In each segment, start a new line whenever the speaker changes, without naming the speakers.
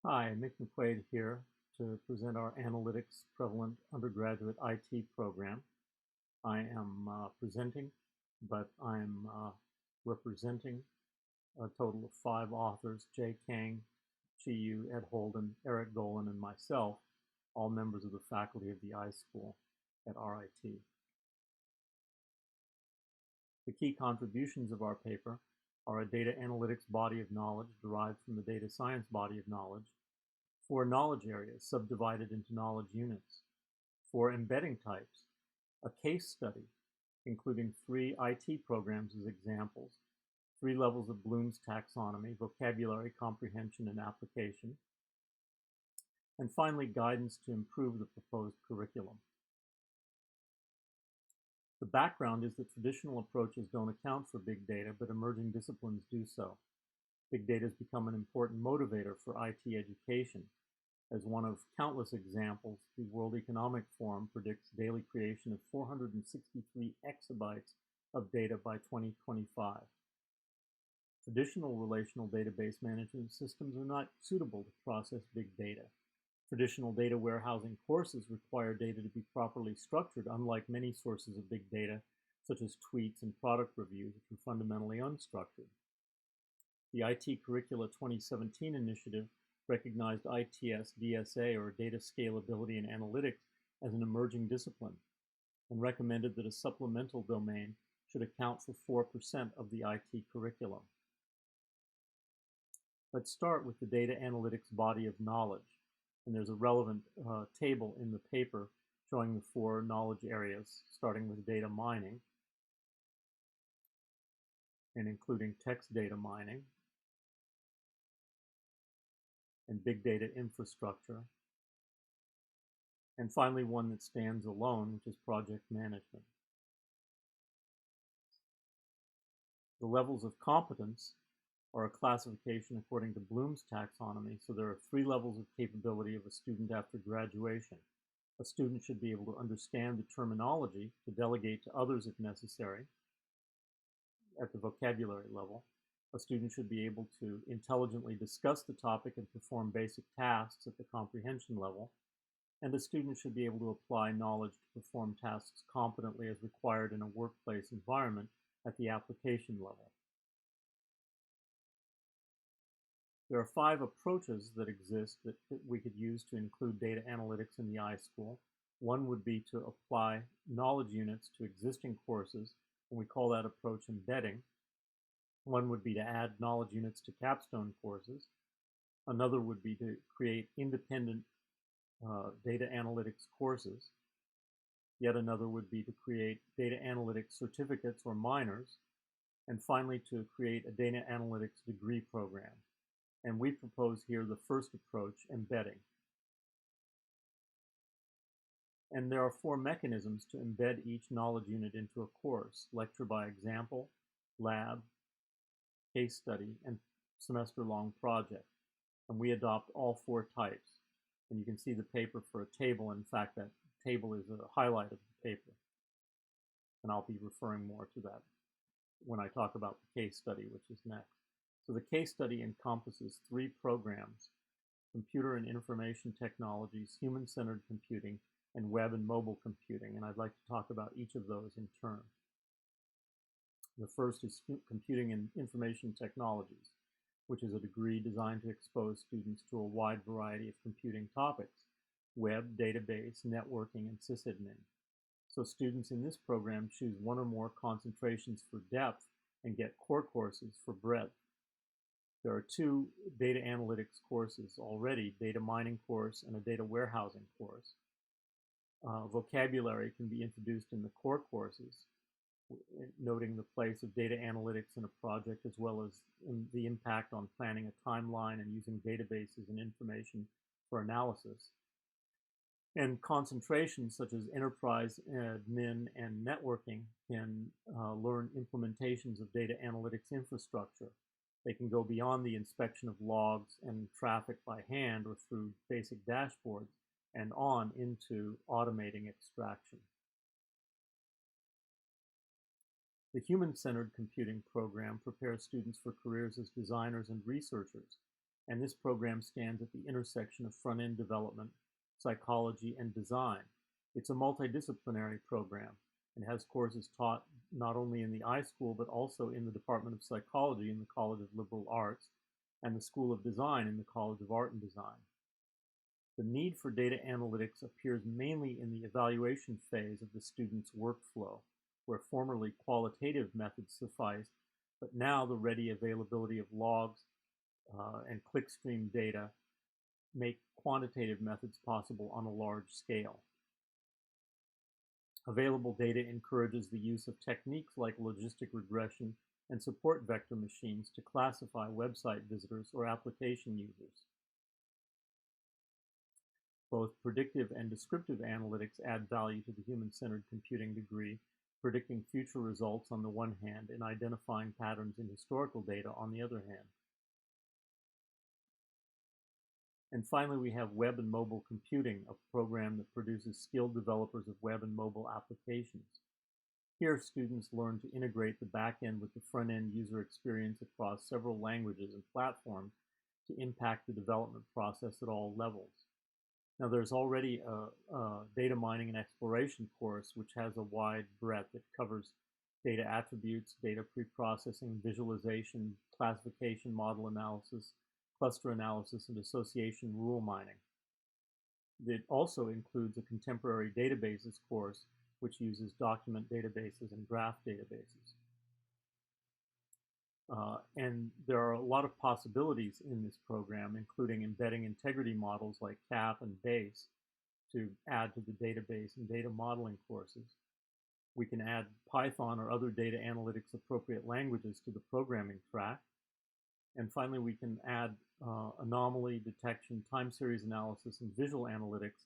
Hi, Mick McQuaid here to present our Analytics Prevalent Undergraduate IT program. I am presenting, but I'm representing a total of 5 authors: Jay Kang, Chi Yu, Ed Holden, Eric Golan, and myself, all members of the faculty of the iSchool at RIT. The key contributions of our paper are a data analytics body of knowledge derived from the data science body of knowledge, 4 knowledge areas subdivided into knowledge units, 4 embedding types, a case study, including 3 IT programs as examples, 3 levels of Bloom's taxonomy, vocabulary, comprehension, and application, and finally guidance to improve the proposed curriculum. The background is that traditional approaches don't account for big data, but emerging disciplines do so. Big data has become an important motivator for IT education. As one of countless examples, the World Economic Forum predicts daily creation of 463 exabytes of data by 2025. Traditional relational database management systems are not suitable to process big data. Traditional data warehousing courses require data to be properly structured, unlike many sources of big data, such as tweets and product reviews, which are fundamentally unstructured. The IT Curricula 2017 initiative recognized ITS DSA, or Data Scalability and Analytics, as an emerging discipline, and recommended that a supplemental domain should account for 4% of the IT curriculum. Let's start with the data analytics body of knowledge, and there's a relevant table in the paper showing the 4 knowledge areas, starting with data mining, and including text data mining, and big data infrastructure, and finally one that stands alone, which is project management. The levels of competence are a classification according to Bloom's taxonomy, so there are 3 levels of capability of a student after graduation. A student should be able to understand the terminology, to delegate to others if necessary, at the vocabulary level. A student should be able to intelligently discuss the topic and perform basic tasks at the comprehension level, and a student should be able to apply knowledge to perform tasks competently as required in a workplace environment at the application level. There are 5 approaches that exist that we could use to include data analytics in the iSchool. One would be to apply knowledge units to existing courses, and we call that approach embedding. One would be to add knowledge units to capstone courses. Another would be to create independent data analytics courses. Yet another would be to create data analytics certificates or minors. And finally, to create a data analytics degree program. And we propose here the first approach, embedding. And there are 4 mechanisms to embed each knowledge unit into a course: lecture by example, lab, case study, and semester-long project. And we adopt all 4 types. And you can see the paper for a table. In fact, that table is a highlight of the paper. And I'll be referring more to that when I talk about the case study, which is next. So the case study encompasses 3 programs: Computer and Information Technologies, Human-Centered Computing, and Web and Mobile Computing. And I'd like to talk about each of those in turn. The first is Computing and Information Technologies, which is a degree designed to expose students to a wide variety of computing topics: web, database, networking, and sysadmin. So students in this program choose 1 or more concentrations for depth and get core courses for breadth. There are 2 data analytics courses already: data mining course and a data warehousing course. Vocabulary can be introduced in the core courses, noting the place of data analytics in a project, as well as the impact on planning a timeline and using databases and information for analysis. And concentrations such as enterprise, admin, and networking can learn implementations of data analytics infrastructure. They can go beyond the inspection of logs and traffic by hand or through basic dashboards and on into automating extraction. The Human-Centered Computing program prepares students for careers as designers and researchers. and this program stands at the intersection of front-end development, psychology, and design. It's a multidisciplinary program and has courses taught not only in the iSchool but also in the Department of Psychology in the College of Liberal Arts and the School of Design in the College of Art and Design. The need for data analytics appears mainly in the evaluation phase of the student's workflow, where formerly qualitative methods sufficed, but now the ready availability of logs and clickstream data make quantitative methods possible on a large scale. Available data encourages the use of techniques like logistic regression and support vector machines to classify website visitors or application users. Both predictive and descriptive analytics add value to the human-centered computing degree, predicting future results on the one hand and identifying patterns in historical data on the other hand. And finally, we have web and mobile computing, a program that produces skilled developers of web and mobile applications. Here, students learn to integrate the back-end with the front-end user experience across several languages and platforms to impact the development process at all levels. Now, there's already a data mining and exploration course which has a wide breadth that covers data attributes, data preprocessing, visualization, classification, model analysis, cluster analysis, and association rule mining. It also includes a contemporary databases course which uses document databases and graph databases. And there are a lot of possibilities in this program, including embedding integrity models like CAP and BASE to add to the database and data modeling courses. We can add Python or other data analytics appropriate languages to the programming track. And finally, we can add anomaly detection, time series analysis, and visual analytics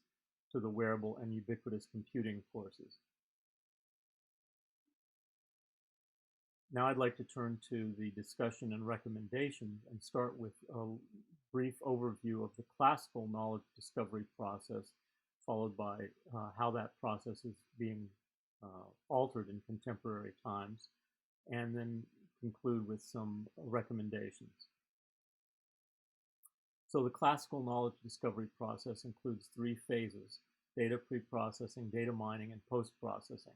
to the wearable and ubiquitous computing courses. Now I'd like to turn to the discussion and recommendations and start with a brief overview of the classical knowledge discovery process, followed by how that process is being altered in contemporary times, and then conclude with some recommendations. So the classical knowledge discovery process includes three phases: data preprocessing, data mining, and post-processing.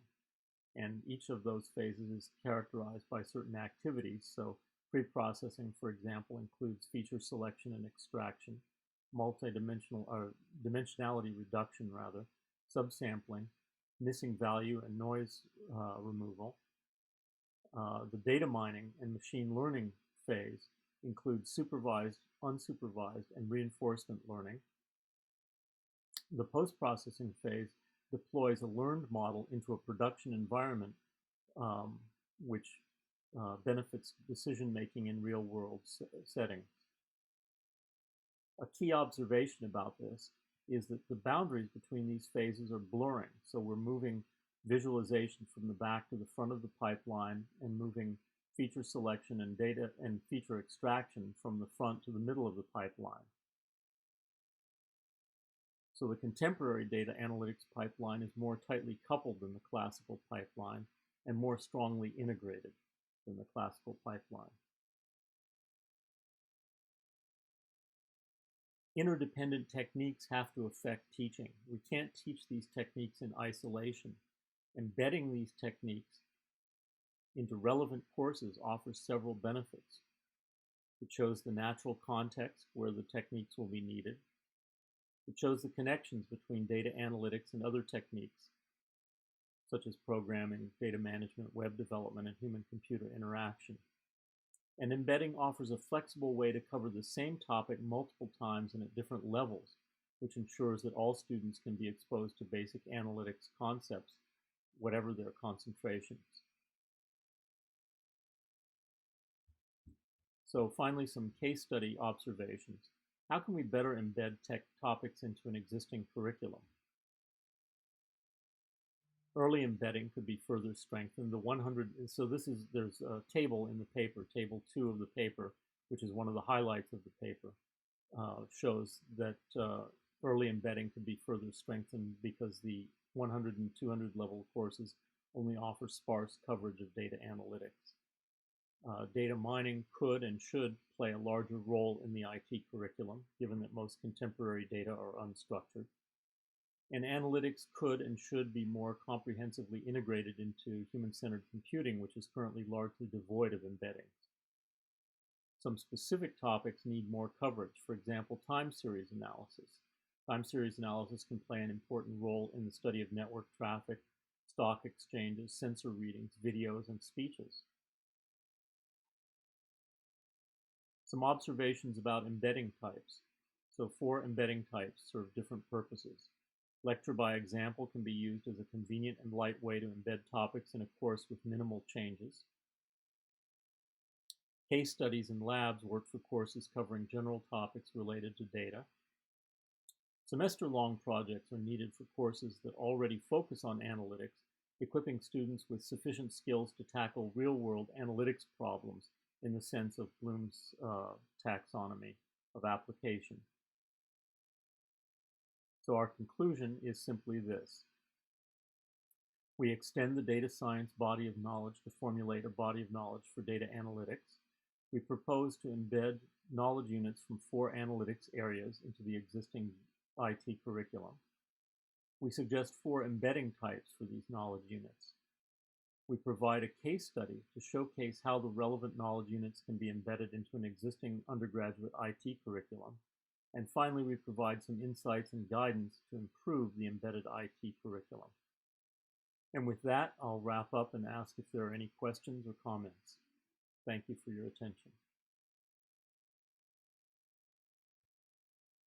And each of those phases is characterized by certain activities. So preprocessing, for example, includes feature selection and extraction, dimensionality reduction, subsampling, missing value and noise removal. The data mining and machine learning phase includes supervised, unsupervised, and reinforcement learning. The post-processing phase deploys a learned model into a production environment which benefits decision-making in real-world settings. A key observation about this is that the boundaries between these phases are blurring. So we're moving visualization from the back to the front of the pipeline and moving feature selection and data and feature extraction from the front to the middle of the pipeline. So the contemporary data analytics pipeline is more tightly coupled than the classical pipeline and more strongly integrated than the classical pipeline. Interdependent techniques have to affect teaching. We can't teach these techniques in isolation. Embedding these techniques into relevant courses offers several benefits. It shows the natural context where the techniques will be needed. It shows the connections between data analytics and other techniques, such as programming, data management, web development, and human-computer interaction. And embedding offers a flexible way to cover the same topic multiple times and at different levels, which ensures that all students can be exposed to basic analytics concepts, whatever their concentrations. So finally, some case study observations. How can we better embed tech topics into an existing curriculum? Early embedding could be further strengthened. There's a table in the paper, table 2 of the paper, which is one of the highlights of the paper, shows that early embedding could be further strengthened because the 100 and 200 level courses only offer sparse coverage of data analytics. Data mining could and should play a larger role in the IT curriculum, given that most contemporary data are unstructured. And analytics could and should be more comprehensively integrated into human-centered computing, which is currently largely devoid of embeddings. Some specific topics need more coverage. For example, time series analysis. Time series analysis can play an important role in the study of network traffic, stock exchanges, sensor readings, videos, and speeches. Some observations about embedding types. So 4 embedding types serve different purposes. Lecture by example can be used as a convenient and light way to embed topics in a course with minimal changes. Case studies and labs work for courses covering general topics related to data. Semester-long projects are needed for courses that already focus on analytics, equipping students with sufficient skills to tackle real-world analytics problems in the sense of Bloom's taxonomy of application. So our conclusion is simply this. We extend the data science body of knowledge to formulate a body of knowledge for data analytics. We propose to embed knowledge units from 4 analytics areas into the existing IT curriculum. We suggest 4 embedding types for these knowledge units. We provide a case study to showcase how the relevant knowledge units can be embedded into an existing undergraduate IT curriculum. And finally, we provide some insights and guidance to improve the embedded IT curriculum. And with that, I'll wrap up and ask if there are any questions or comments. Thank you for your attention.